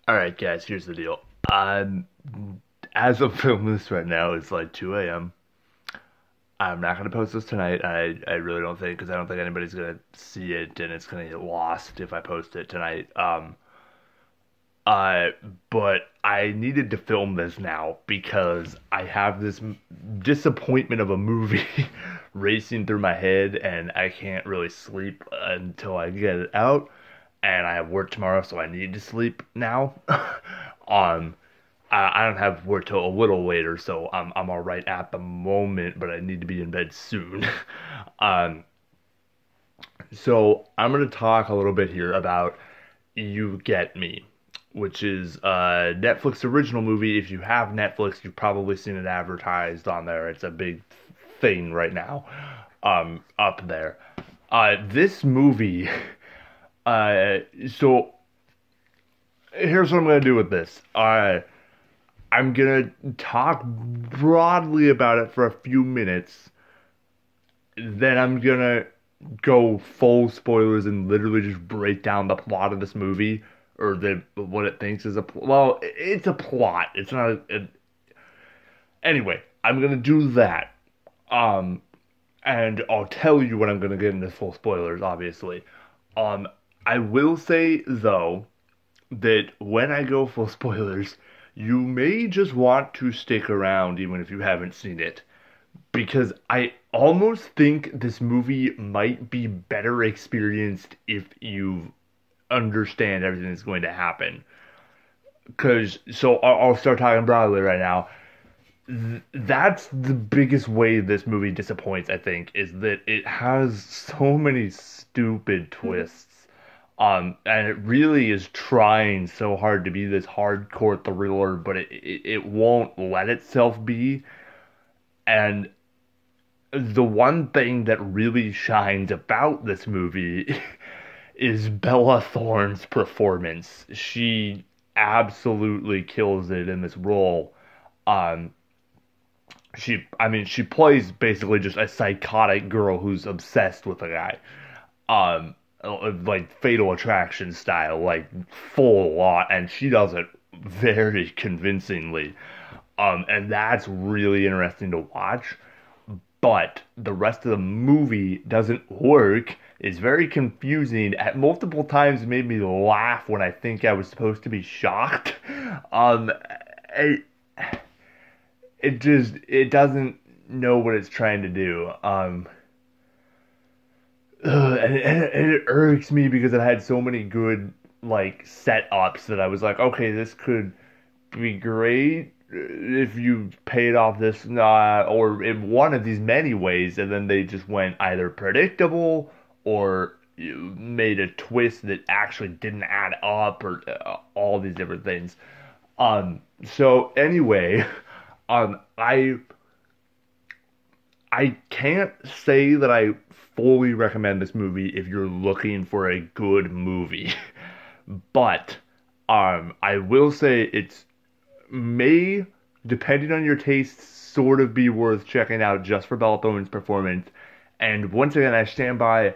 All right, guys, here's the deal. I'm as of filming this right now, it's like 2 a.m. I'm not gonna post this tonight. I really don't think because I don't think anybody's gonna see it and it's gonna get lost if I post it tonight. Uh, but I needed to film this now because I have this disappointment of a movie racing through my head and I can't really sleep until I get it out. And I have work tomorrow, so I need to sleep now. um, I don't have work till a little later, so I'm all right at the moment, but I need to be in bed soon. um, so I'm gonna talk a little bit here about You Get Me, which is a Netflix original movie. If you have Netflix, you've probably seen it advertised on there. It's a big thing right now, up there. This movie, uh, so here's what I'm gonna do with this. I'm gonna talk broadly about it for a few minutes. Then I'm gonna go full spoilers and literally just break down the plot of this movie or the what it thinks is well, it's a plot. It's not anyway. I'm gonna do that. Um, and I'll tell you when I'm gonna get into full spoilers. Obviously, um, I will say though that when I go full spoilers, you may just want to stick around even if you haven't seen it. Because I almost think this movie might be better experienced if you understand everything that's going to happen. Because, so I'll start talking broadly right now. That's the biggest way this movie disappoints, I think, is that it has so many stupid twists. And it really is trying so hard to be this hardcore thriller, but it won't let itself be. And the one thing that really shines about this movie is Bella Thorne's performance. She absolutely kills it in this role. Um, she plays basically just a psychotic girl who's obsessed with a guy. Um, like Fatal Attraction style, like full on, and she does it very convincingly. And that's really interesting to watch. But the rest of the movie doesn't work. It's very confusing. At multiple times, it made me laugh when I think I was supposed to be shocked. Um, it, it doesn't know what it's trying to do. And it irks me because it had so many good like setups that I was like, okay, this could be great if you paid off this or in one of these many ways, and then they just went either predictable or made a twist that actually didn't add up or all these different things. So anyway, um, I I can't say that I fully recommend this movie if you're looking for a good movie, but I will say it's may, depending on your tastes, sort of be worth checking out just for Bella Thorne's performance. And once again, I stand by,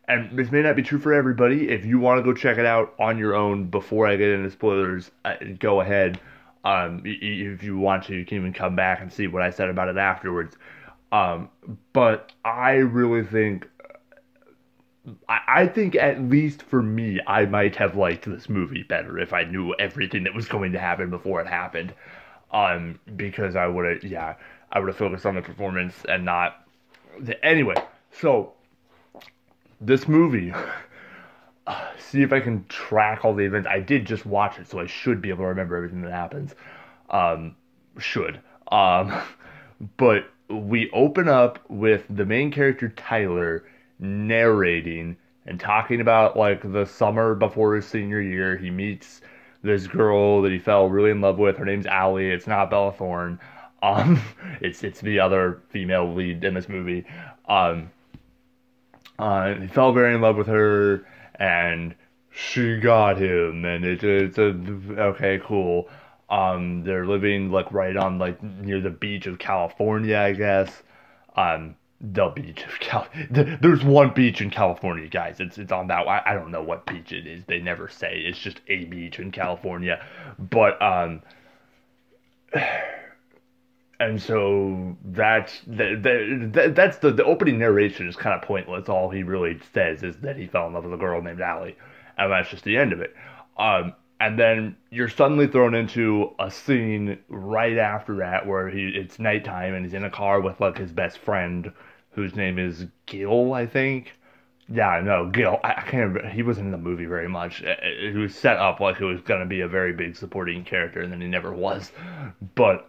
and this may not be true for everybody. If you want to go check it out on your own before I get into spoilers, go ahead. If you want to, you can even come back and see what I said about it afterwards. Um, but I really think, I think at least for me, I might have liked this movie better if I knew everything that was going to happen before it happened. Because I would have, yeah, I would have focused on the performance and not. Anyway, so this movie, see if I can track all the events. I did just watch it, so I should be able to remember everything that happens. Um, should. Um, but we open up with the main character Tyler narrating and talking about like the summer before his senior year. He meets this girl that he fell really in love with. Her name's Allie. It's not Bella Thorne. Um, it's the other female lead in this movie. Um, he fell very in love with her, and she got him, and it's a okay, cool. They're living like right on like near the beach of California, I guess. The beach of There's one beach in California, guys. It's on that. I don't know what beach it is. They never say. It's just a beach in California. But and so that's the opening narration is kind of pointless. All he really says is that he fell in love with a girl named Allie, and that's just the end of it. And then you're suddenly thrown into a scene right after that where it's nighttime and he's in a car with like his best friend, whose name is Gil, I think. Yeah, no, Gil. I can't remember. He wasn't in the movie very much. It was set up like it was gonna be a very big supporting character, and then he never was. But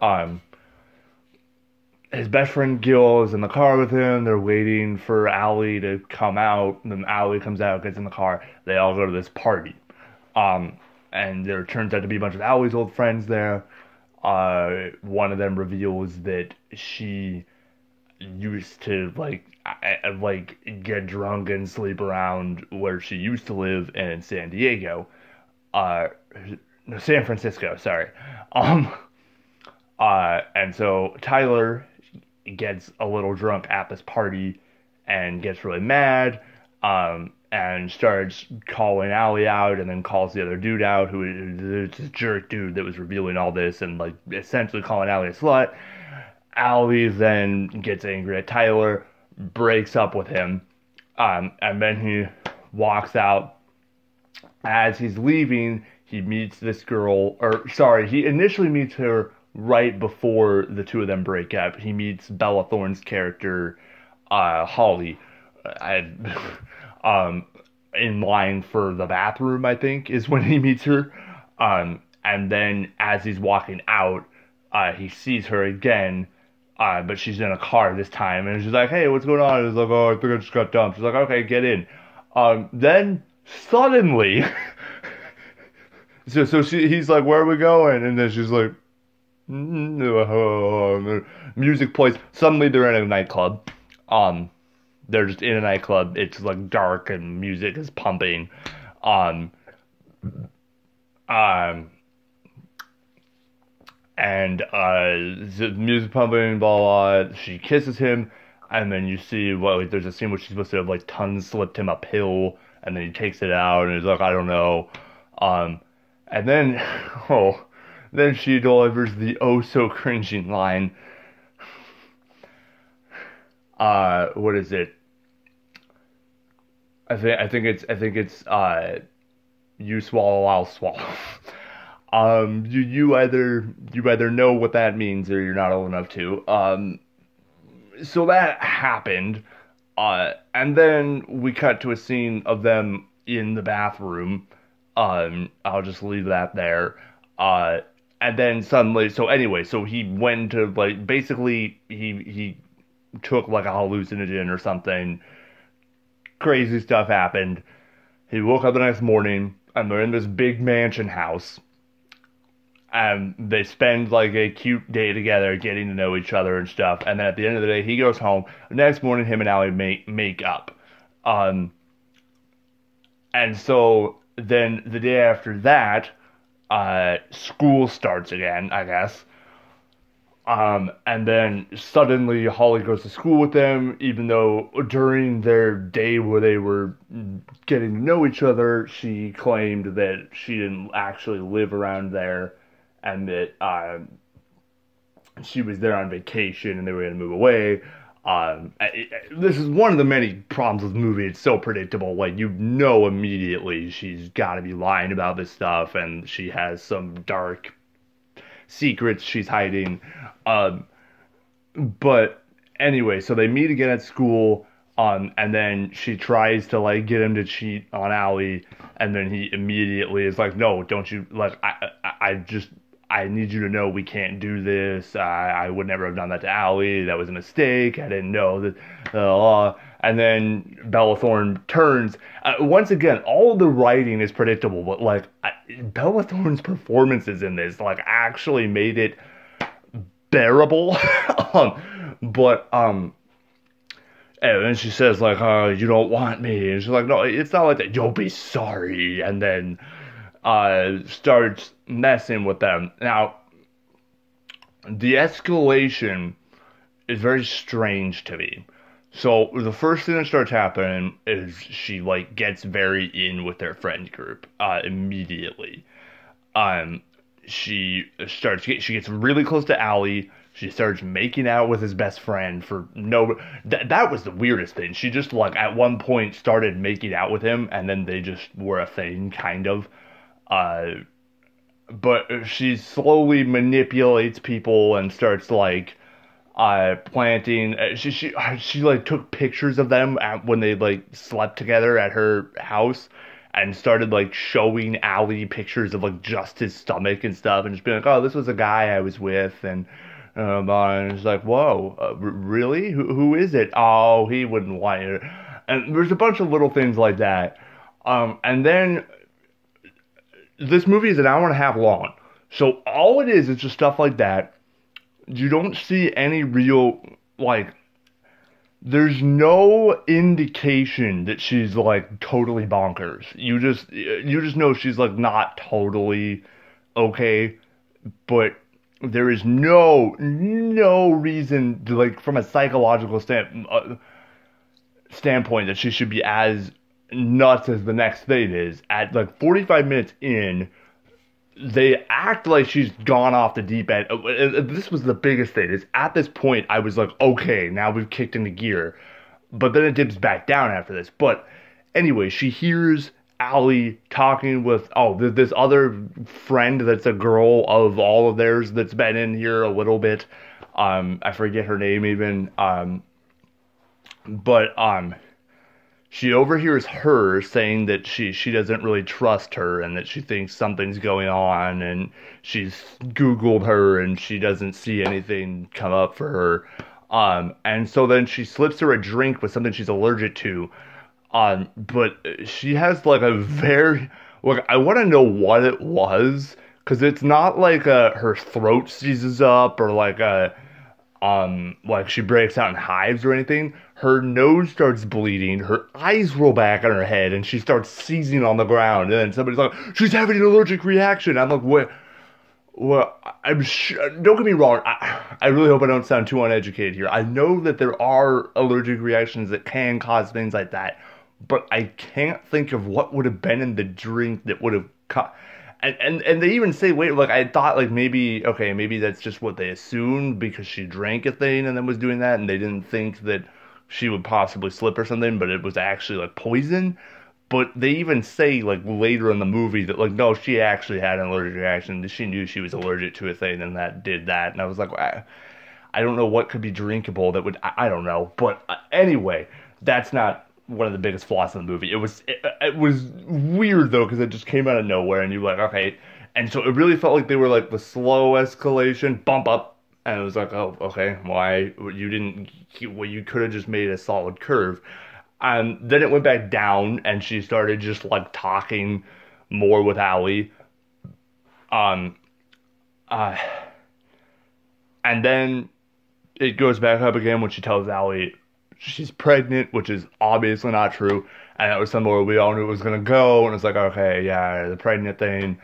his best friend Gil is in the car with him. They're waiting for Allie to come out. And then Allie comes out, gets in the car. They all go to this party. And there turns out to be a bunch of Allie's old friends there. One of them reveals that she used to like get drunk and sleep around where she used to live in San Diego. No, San Francisco, sorry. And so Tyler gets a little drunk at this party and gets really mad. And starts calling Allie out, and then calls the other dude out, who is this jerk dude that was revealing all this, and like essentially calling Allie a slut. Allie then gets angry at Tyler, breaks up with him, and then he walks out. As he's leaving, he meets this girl, he initially meets her right before the two of them break up. He meets Bella Thorne's character, Holly. In line for the bathroom, I think, is when he meets her. And then as he's walking out, he sees her again, but she's in a car this time, and she's like, "Hey, what's going on?" He's like, "Oh, I think I just got dumped." She's like, "Okay, get in." Then suddenly, he's like, "Where are we going?" And then she's like, music plays. Suddenly they're in a nightclub. They're just in a nightclub. It's like dark and music is pumping. And the music pumping, blah, blah. She kisses him, and then you see there's a scene where she's supposed to have like tongue slipped him a pill, and then he takes it out, and he's like, I don't know. And then then she delivers the oh so cringing line. What is it? I think it's you swallow, I'll swallow. You either know what that means or you're not old enough to. So that happened, and then we cut to a scene of them in the bathroom. I'll just leave that there. And then suddenly, so he went to like basically he took like a hallucinogen or something. Crazy stuff happened. He woke up the next morning, and they're in this big mansion house. And they spend like a cute day together, getting to know each other and stuff. And then at the end of the day, he goes home. The next morning, him and Allie make up. And so then the day after that, school starts again, I guess. And then suddenly Holly goes to school with them, even though during their day where they were getting to know each other, she claimed that she didn't actually live around there, and that she was there on vacation and they were going to move away. This is one of the many problems with the movie. It's so predictable. Like, you know immediately she's got to be lying about this stuff, and she has some dark secrets she's hiding. But anyway, so they meet again at school, and then she tries to like get him to cheat on Allie, and then he immediately is like, "No, don't you, like, I need you to know we can't do this. I would never have done that to Allie. That was a mistake. I didn't know that." And then Bella Thorne turns. Once again, all of the writing is predictable, but like Bella Thorne's performances in this like actually made it bearable. And then she says like, "You don't want me," and she's like, "No, it's not like that. You'll be sorry." And then starts messing with them. Now, the escalation is very strange to me. So the first thing that starts happening is she like gets very in with their friend group immediately. Um, she gets really close to Allie. She starts making out with his best friend for no that was the weirdest thing. She just like at one point started making out with him and then they just were a thing kind of. Uh, but she slowly manipulates people and starts like planting. She like took pictures of them when they like slept together at her house, and started like showing Allie pictures of like just his stomach and stuff, and just being like, "Oh, this was a guy I was with," and it's like, "Whoa, really? Who is it? Oh, he wouldn't want it." And there's a bunch of little things like that. And then this movie is an hour and a half long, so all it is just stuff like that. You don't see any real like there's no indication that she's like totally bonkers. You just know she's like not totally okay, but there is no reason to like from a psychological standpoint that she should be as nuts as the next thing is. At like 45 minutes in, they act like she's gone off the deep end. This was the biggest thing. Is at this point I was like, okay, now we've kicked into gear, but then it dips back down after this. But anyway, she hears Allie talking with this other friend that's a girl of all of theirs that's been in here a little bit. I forget her name even. But she overhears her saying that she doesn't really trust her and that she thinks something's going on, and she's Googled her and she doesn't see anything come up for her. And so then she slips her a drink with something she's allergic to. But she has like a very, like, I want to know what it was, because it's not like her throat seizes up or like she breaks out in hives or anything. Her nose starts bleeding, her eyes roll back on her head, and she starts seizing on the ground. And then somebody's like, "She's having an allergic reaction." I'm like, "What? Well, I'm sure." Don't get me wrong. I really hope I don't sound too uneducated here. I know that there are allergic reactions that can cause things like that, but I can't think of what would have been in the drink that would have caused. And they even say, wait, like, I thought, like, maybe that's just what they assumed because she drank a thing and then was doing that, and they didn't think that she would possibly slip or something, but it was actually, like, poison. But they even say, like, later in the movie that, like, no, she actually had an allergic reaction. She knew she was allergic to a thing, and that did that. And I was like, I don't know what could be drinkable that would, I don't know. But anyway, that's not one of the biggest flaws in the movie. It was weird though, because it just came out of nowhere, and you're like, okay. And so it really felt like they were like the slow escalation, bump up, and it was like, oh, okay, why you didn't? Well, you could have just made a solid curve. And then it went back down, and she started just like talking more with Allie. Um, uh, and then it goes back up again when she tells Allie she's pregnant, which is obviously not true. And that was somewhere we all knew it was gonna go, and it's like, okay, yeah, the pregnant thing.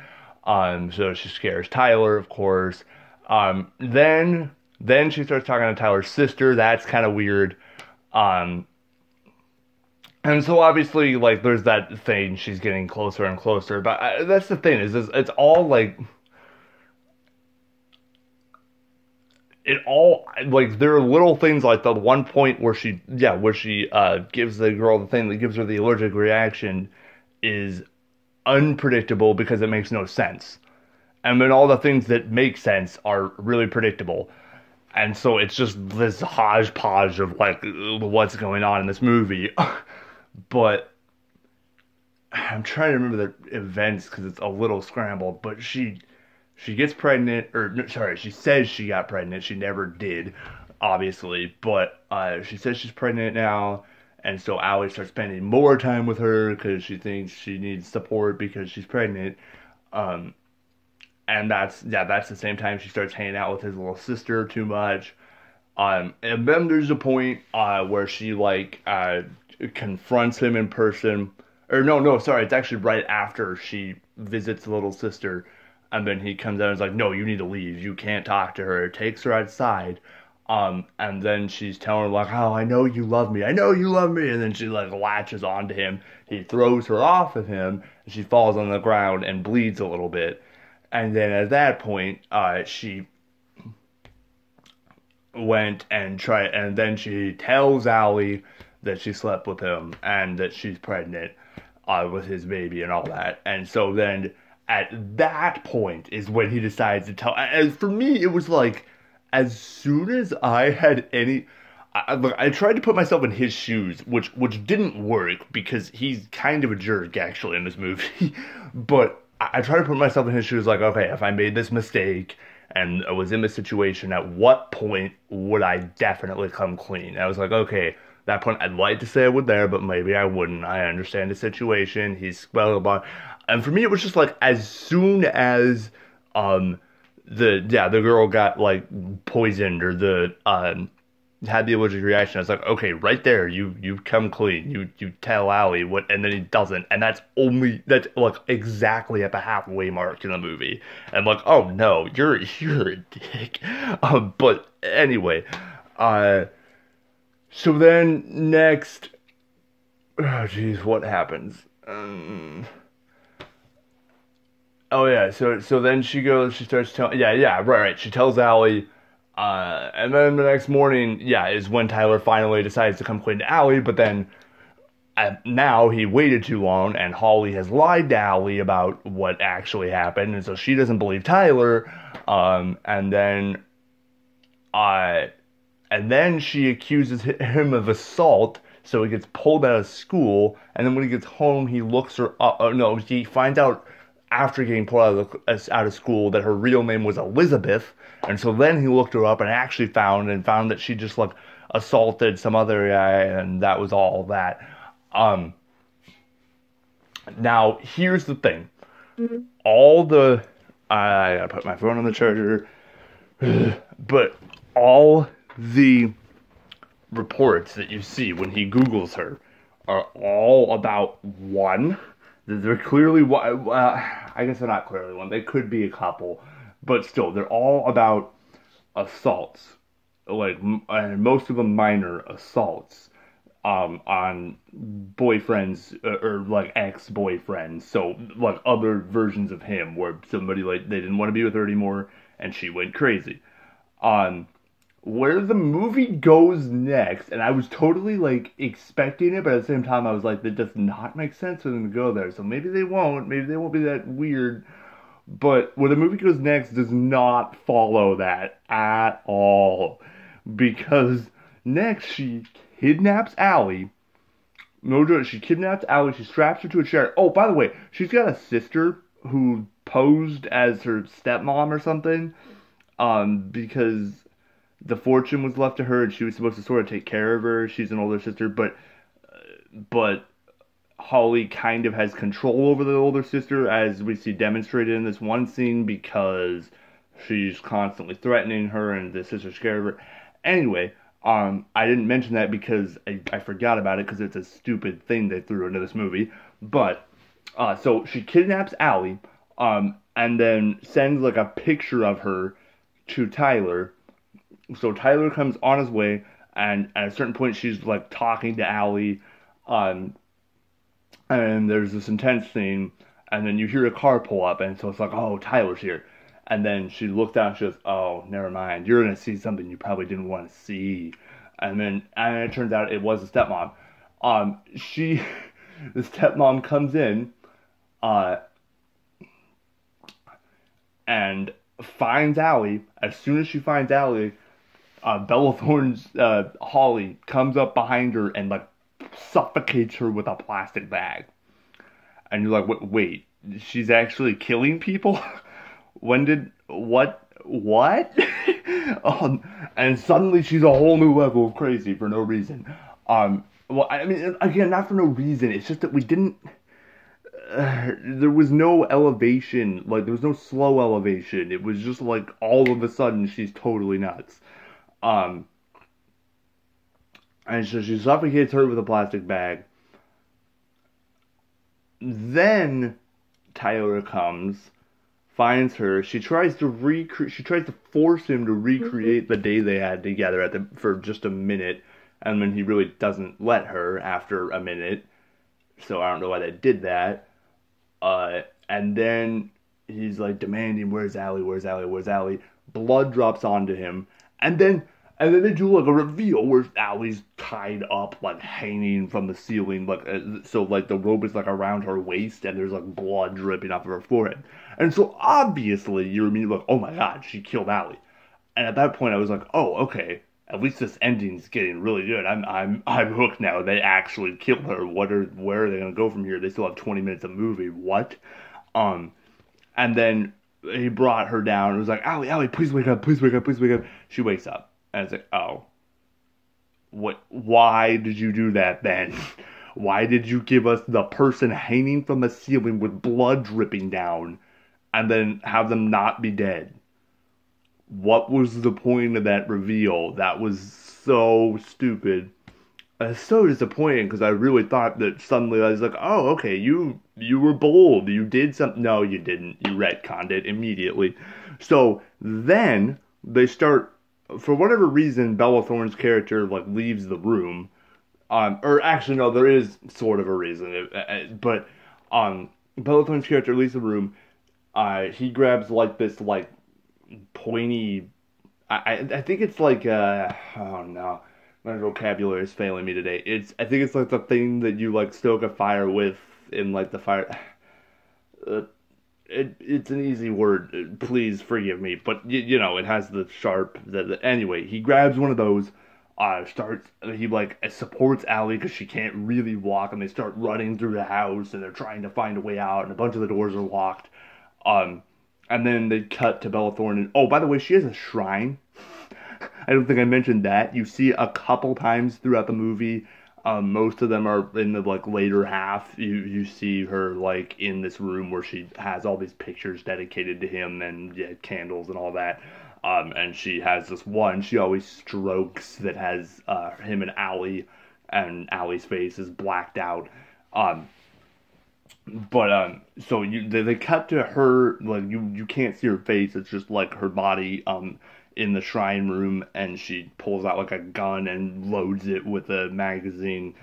So she scares Tyler, of course. Then she starts talking to Tyler's sister. That's kind of weird. And so obviously, like, there's that thing. She's getting closer and closer. But that's the thing is it's all like. It all, like, there are little things like the one point where she gives the girl the thing that gives her the allergic reaction is unpredictable because it makes no sense. And then all the things that make sense are really predictable. And so it's just this hodgepodge of like what's going on in this movie. But I'm trying to remember the events because it's a little scrambled, but she gets pregnant, or no, sorry, she says she got pregnant. She never did, obviously, but she says she's pregnant now, and so Allie starts spending more time with her because she thinks she needs support because she's pregnant. And that's the same time she starts hanging out with his little sister too much. And then there's a point where she like confronts him in person. Or no, sorry, it's actually right after she visits the little sister. And then he comes out and is like, no, you need to leave. You can't talk to her. Takes her outside. And then she's telling her like, "Oh, I know you love me. I know you love me." And then she like latches onto him. He throws her off of him, and she falls on the ground and bleeds a little bit. And then at that point, she went and tried, and then she tells Allie that she slept with him and that she's pregnant with his baby and all that. And so then at that point is when he decides to tell. As for me, it was like as soon as I had any. I tried to put myself in his shoes, which didn't work because he's kind of a jerk actually in this movie. But I tried to put myself in his shoes, like, okay, if I made this mistake and I was in this situation, at what point would I definitely come clean? And I was like, okay, that point I'd like to say I would there, but maybe I wouldn't. I understand the situation. He's well about, and for me it was just like as soon as the girl got like poisoned or the had the allergic reaction, I was like, okay, right there, you come clean. You tell Allie what, and then he doesn't, and that's like exactly at the halfway mark in the movie. And like, oh no, you're a dick. But anyway, so then next, oh jeez, what happens? Oh yeah, so then she goes, she starts telling, right. She tells Allie. And then the next morning, is when Tyler finally decides to come clean to Allie, but then now he waited too long, and Holly has lied to Allie about what actually happened, and so she doesn't believe Tyler, and then she accuses him of assault, so he gets pulled out of school, and then when he gets home, he looks her up, no, he finds out after getting pulled out of school that her real name was Elizabeth. And so then he looked her up and actually found that she just like assaulted some other guy, and that was all that. Now here's the thing. All the I gotta put my phone on the charger. But all the reports that you see when he Googles her are all about one. They're clearly, I guess they're not clearly one. They could be a couple, but still, they're all about assaults, like, and most of them minor assaults, on boyfriends or like ex-boyfriends. So like other versions of him, where somebody like they didn't want to be with her anymore, and she went crazy. Where the movie goes next, and I was totally like expecting it, but at the same time I was like, that does not make sense for them to go there. So maybe they won't be that weird. But where the movie goes next does not follow that at all. Because next she kidnaps Allie. No joke, she kidnaps Allie, she straps her to a chair. Oh, by the way, she's got a sister who posed as her stepmom or something. Because the fortune was left to her, and she was supposed to sort of take care of her. She's an older sister, but Holly kind of has control over the older sister, as we see demonstrated in this one scene, because she's constantly threatening her, and the sister's scared of her. Anyway, I didn't mention that because I forgot about it, because it's a stupid thing they threw into this movie. But, so she kidnaps Allie, and then sends like a picture of her to Tyler. So Tyler comes on his way, and at a certain point she's like talking to Allie, and there's this intense scene, and then you hear a car pull up, and so it's like, oh, Tyler's here. And then she looks down and she goes, oh, never mind, you're going to see something you probably didn't want to see. And it turns out it was the stepmom. The stepmom comes in, and finds Allie. As soon as she finds Allie, Bella Thorne's Holly comes up behind her and like suffocates her with a plastic bag. And you're like, wait, she's actually killing people? What? And suddenly she's a whole new level of crazy for no reason. Well, I mean, again, not for no reason. It's just that we didn't. There was no elevation, like there was no slow elevation. It was just like all of a sudden she's totally nuts. And so she suffocates her with a plastic bag. Then Tyler comes, finds her. She tries to force him to recreate the day they had together for just a minute, and then he really doesn't let her after a minute. So I don't know why they did that. And then he's like demanding, "Where's Allie? Where's Allie? Where's Allie?" Blood drops onto him, and then they do like a reveal where Allie's tied up, like hanging from the ceiling, like so like the rope is like around her waist, and there's like blood dripping off of her forehead. And so obviously you're immediately like, "Oh my God, she killed Allie." And at that point I was like, "Oh, okay. At least this ending's getting really good. I'm hooked now. They actually killed her. Where are they gonna go from here? They still have 20 minutes of movie. What?" And then he brought her down. It was like, Allie, please wake up, please wake up, please wake up. She wakes up. And it's like, oh. Why did you do that then? Why did you give us the person hanging from the ceiling with blood dripping down and then have them not be dead? What was the point of that reveal? That was so stupid. It's so disappointing because I really thought that suddenly I was like, oh, okay, you were bold. You did something. No, you didn't. You retconned it immediately. So then they start, for whatever reason, Bella Thorne's character like leaves the room. Or actually, no, there is sort of a reason. But Bella Thorne's character leaves the room. He grabs like this like pointy. I think it's like oh no. My vocabulary is failing me today. I think it's like the thing that you like stoke a fire with in like the fire. It's an easy word. Please forgive me, but you know it has the sharp. Anyway, he grabs one of those. He like supports Allie because she can't really walk, and they start running through the house, and they're trying to find a way out, and a bunch of the doors are locked. And then they cut to Bella Thorne, and oh, by the way, she has a shrine. I don't think I mentioned that. You see a couple times throughout the movie. Most of them are in the like later half. You see her like in this room where she has all these pictures dedicated to him and candles and all that. And she has this one she always strokes that has him and Allie's face is blacked out. So they cut to her, like you can't see her face. It's just like her body in the shrine room, and she pulls out like a gun and loads it with a magazine.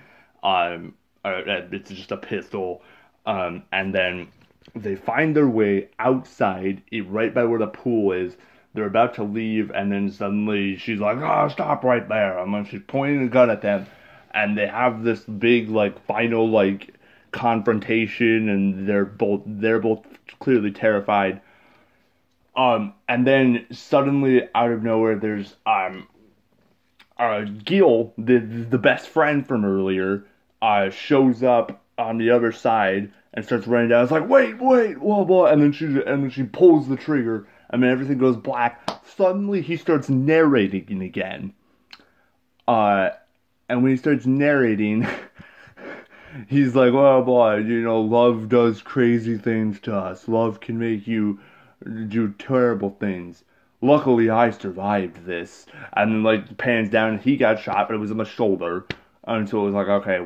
It's just a pistol. And then they find their way outside, right by where the pool is. They're about to leave, and then suddenly she's like, "Oh, stop right there!" And then she's pointing a gun at them, and they have this big like final like confrontation, and they're both clearly terrified. And then suddenly out of nowhere, there's Gil, the best friend from earlier, shows up on the other side and starts running down. It's like, wait, blah blah, and then she pulls the trigger, and then everything goes black. Suddenly he starts narrating again. And when he starts narrating, he's like, "Oh boy, you know, love does crazy things to us. Love can make you do terrible things. Luckily, I survived this." And then, like, pans down, and he got shot, but it was in the shoulder. And so it was like, okay,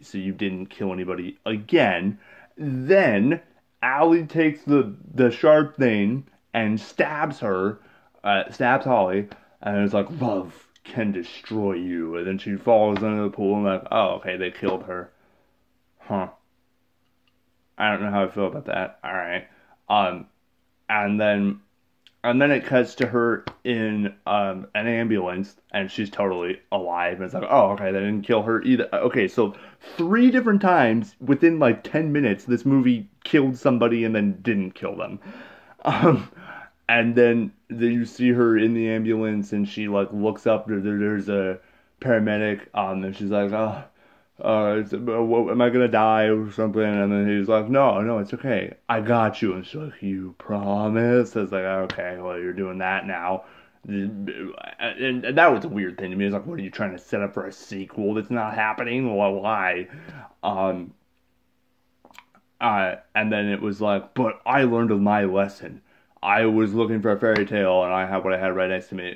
so you didn't kill anybody again. Then, Allie takes the sharp thing and stabs Holly, and it's like, love can destroy you. And then she falls into the pool, and like, oh, okay, they killed her. Huh. I don't know how I feel about that. Alright. And then it cuts to her in an ambulance, and she's totally alive. And it's like, oh, okay, they didn't kill her either. Okay, so 3 different times within like 10 minutes, this movie killed somebody and then didn't kill them. And then you see her in the ambulance, and she like looks up. There's a paramedic, and she's like, oh. Am I gonna die or something? And then he's like, no, it's okay. I got you. And she's like, you promise? It's like, okay, well, you're doing that now. And that was a weird thing to me. It's like, what are you trying to set up for a sequel that's not happening? Well, why? And then it was like, but I learned my lesson. I was looking for a fairy tale, and I had what I had right next to me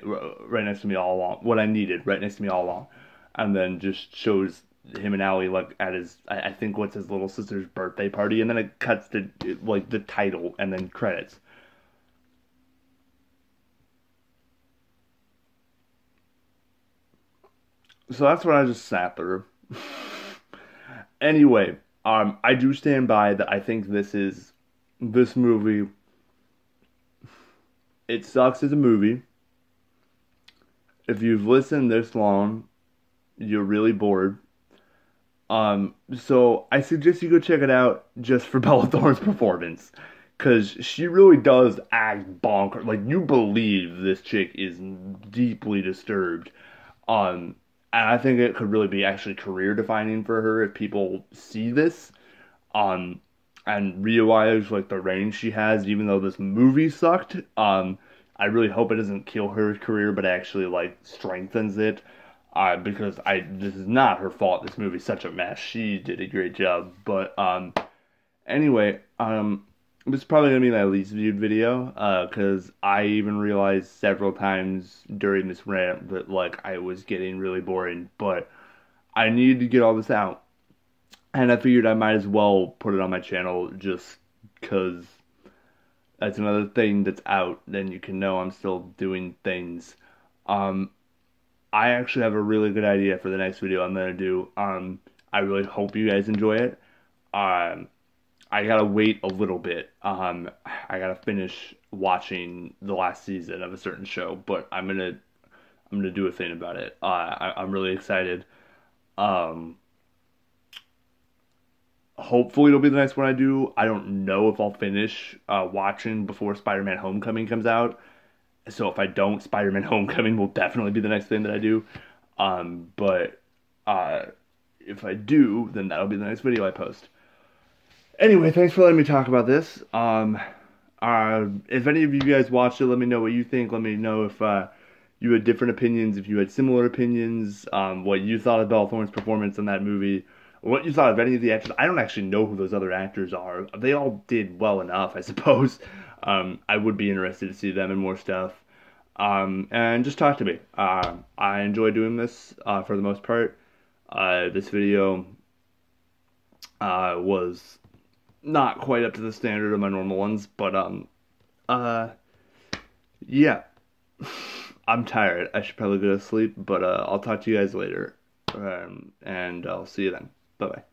all along. What I needed right next to me all along. And then just shows him and Allie like at his, I think what's his little sister's birthday party, and then it cuts to like the title and then credits. So that's what I just sat through. Anyway, I do stand by that. I think this movie. It sucks as a movie. If you've listened this long, you're really bored. So I suggest you go check it out just for Bella Thorne's performance, because she really does act bonkers. Like, you believe this chick is deeply disturbed. Um, and I think it could really be actually career defining for her if people see this, um, and realize like the range she has. Even though this movie sucked, I really hope it doesn't kill her career, but actually like strengthens it. Because this is not her fault. This movie's such a mess. She did a great job, but anyway, this is probably gonna be my least viewed video, because I even realized several times during this rant that like I was getting really boring, but I needed to get all this out, and I figured I might as well put it on my channel just because that's another thing that's out. Then you can know I'm still doing things. Um, I actually have a really good idea for the next video I'm gonna do. I really hope you guys enjoy it. Um, I gotta wait a little bit. I gotta finish watching the last season of a certain show, but I'm gonna do a thing about it. I'm really excited. Um, Hopefully it'll be the next one I do. I don't know if I'll finish watching before Spider-Man: Homecoming comes out. So if I don't, Spider-Man: Homecoming will definitely be the next thing that I do. But uh, if I do, then that'll be the next video I post. Anyway, thanks for letting me talk about this. If any of you guys watched it, let me know what you think. Let me know if you had different opinions, if you had similar opinions, what you thought of Bella Thorne's performance in that movie, what you thought of any of the actors. I don't actually know who those other actors are. They all did well enough, I suppose. I would be interested to see them in more stuff. And just talk to me. I enjoy doing this for the most part. This video was not quite up to the standard of my normal ones, but uh, yeah, I'm tired. I should probably go to sleep, but I'll talk to you guys later, and I'll see you then. Bye bye.